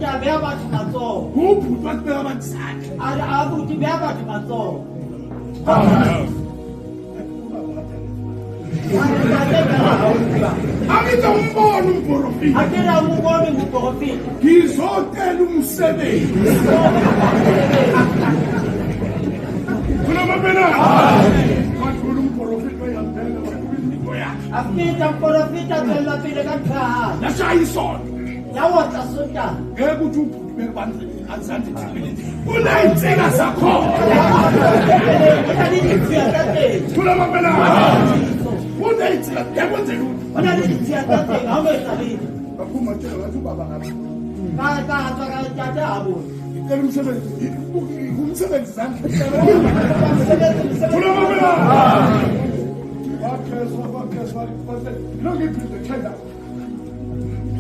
Nta beha batho matsoho. Kuphi abantu bekabantu sakhe? Abuti beha batho matsoho. Angitombona umprofeti. Akela umuboni umprofeti. Ngizocela umsebenzi. Khuluma mina. Wathula umprofeti uyampela wathula yakhe. Afita umprofeti athela phile kakhaya. Nashaya isonto. Yawotla sonta. Ngeke uthi ubhuti bekabantu azange thibele. Uneyinsika zakhona. Khuluma mina. Uneyinsika yakwenzela ukuthi Ona lidziya tate ngawumesalini. baphuma tshela ngathi ubaba ngabe. Tata abo. Ngicela umsebenzi. Umsebenzi zandla. Khuluma mina. Wakheswa. Lo ngiphinde tshela.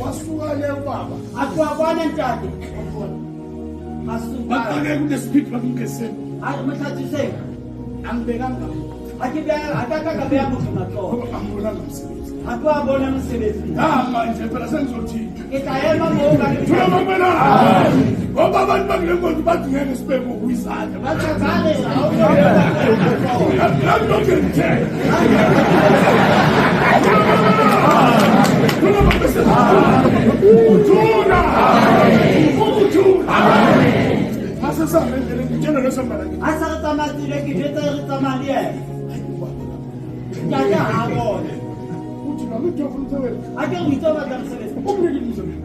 Wasuka le baba. Akwabona ntate. Masuka. Baqake kunespeed bakungeseni. Hayi mthathise. Angibekanga. Akaka beha motho matsoho. Ngoba angibonanga umsebenzi. Akwabona msebenzi. Manje phela sengizothini. Kita ema moga. Khuluma mina. Ngoba abantu bakule nkonzo bathi ngeke sibeke ukuyizandla. Bathazane Ngalokho ngithela. Uthula. Mase samendele ngitshela lesambala ngithi. asaritamatile ke jeta ritamaliye. Tata habona. Uthi nami ngiyafuna umsebenzi. Ake ngithoba msebenzi. Umnikile umsebenzi.